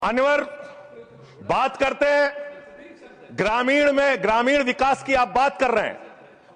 अनवर बात करते हैं ग्रामीण विकास की। आप बात कर रहे हैं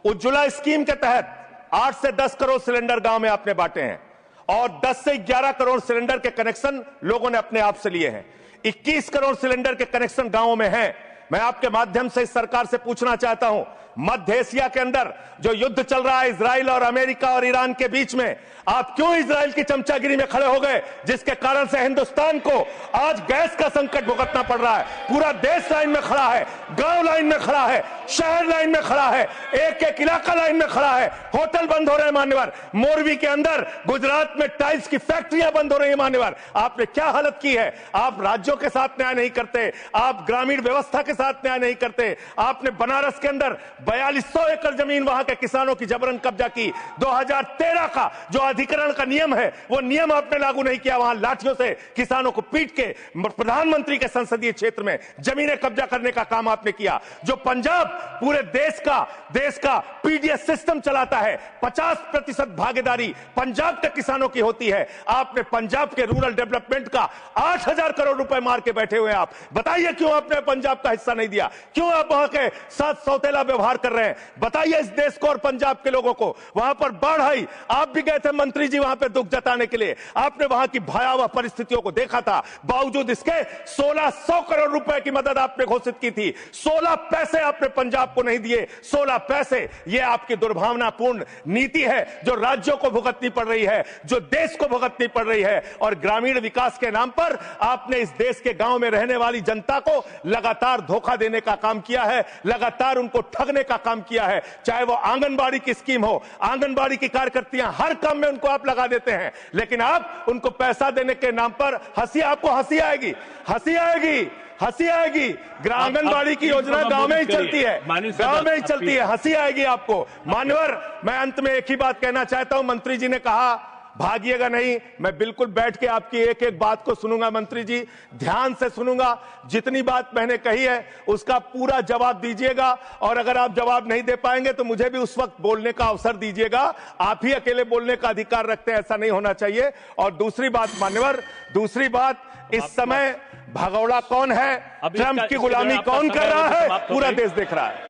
उज्ज्वला स्कीम के तहत 8 से 10 करोड़ सिलेंडर गांव में आपने बांटे हैं और 10 से 11 करोड़ सिलेंडर के कनेक्शन लोगों ने अपने आप से लिए हैं। 21 करोड़ सिलेंडर के कनेक्शन गांवों में हैं। मैं आपके माध्यम से इस सरकार से पूछना चाहता हूं, मध्य एशिया के अंदर जो युद्ध चल रहा है इजराइल और अमेरिका और ईरान के बीच में, आप क्यों इजराइल की चमचागिरी में खड़े हो गए, जिसके कारण से हिंदुस्तान को आज गैस का संकट भुगतना पड़ रहा है। पूरा देश लाइन में खड़ा है, गांव लाइन में खड़ा है, शहर लाइन में खड़ा है, एक एक इलाका लाइन में खड़ा है। होटल बंद हो रहे हैं मान्यवर, मोरबी के अंदर गुजरात में टाइल्स की फैक्ट्रियां बंद हो रही है मान्यवर। आपने क्या हालत की है। आप राज्यों के साथ न्याय नहीं करते, आप ग्रामीण व्यवस्था के साथ न्याय नहीं करते। आपने बनारस के अंदर 4200 एकड़ जमीन वहां के किसानों की जबरन कब्जा की। 2013 का जो अधिकरण का नियम है वो नियम आपने लागू नहीं किया। वहां लाठियों से किसानों को पीट के प्रधानमंत्री के संसदीय क्षेत्र में जमीनें कब्जा करने का काम आपने किया। जो पंजाब पूरे देश का पीडीएस सिस्टम चलाता है, 50% भागीदारी पंजाब के किसानों की होती है। आपने पंजाब के रूरल डेवलपमेंट का 8000 करोड़ रुपए मार के बैठे हुए। आप बताइए क्यों आपने पंजाब का हिस्सा नहीं दिया, क्यों आप वहां के साथ सौतेला व्यवहार कर रहे हैं। बताइए इस देश को और पंजाब के लोगों को। वहां पर बाढ़ आई, आप भी गए थे मंत्री जी वहां पे दुख जताने के लिए। आपने वहां की भयावह परिस्थितियों को देखा था, बावजूद इसके 1600 करोड़ रुपए की मदद आपने घोषित की थी। 16 पैसे आपने पंजाब को नहीं दिए। 16 पैसे, यह आपकी दुर्भावनापूर्ण नीति है जो राज्यों को भुगतनी पड़ रही है, जो देश को भुगतनी पड़ रही है। और ग्रामीण विकास के नाम पर आपने इस देश के गांव में रहने वाली जनता को लगातार धोखा देने का काम किया है, लगातार उनको ठगने का काम किया है। चाहे वो आंगनबाड़ी की स्कीम हो, आंगनबाड़ी की कार्यकर्तियां, हर काम में उनको आप लगा देते हैं, लेकिन आप उनको पैसा देने के नाम पर आपको हंसी आएगी, हंसी आएगी, हंसी आएगी। आंगनबाड़ी की योजना गांव में ही चलती है, गांव में ही चलती है, हंसी आएगी आपको। मान्यवर, मैं अंत में एक ही बात कहना चाहता हूं। मंत्री जी ने कहा भागिएगा नहीं, मैं बिल्कुल बैठ के आपकी एक एक बात को सुनूंगा। मंत्री जी, ध्यान से सुनूंगा। जितनी बात मैंने कही है उसका पूरा जवाब दीजिएगा, और अगर आप जवाब नहीं दे पाएंगे तो मुझे भी उस वक्त बोलने का अवसर दीजिएगा। आप ही अकेले बोलने का अधिकार रखते हैं, ऐसा नहीं होना चाहिए। और दूसरी बात मान्यवर, दूसरी बात, इस समय भगौड़ा कौन है, ट्रंप की गुलामी कौन कर रहा है, पूरा देश देख रहा है।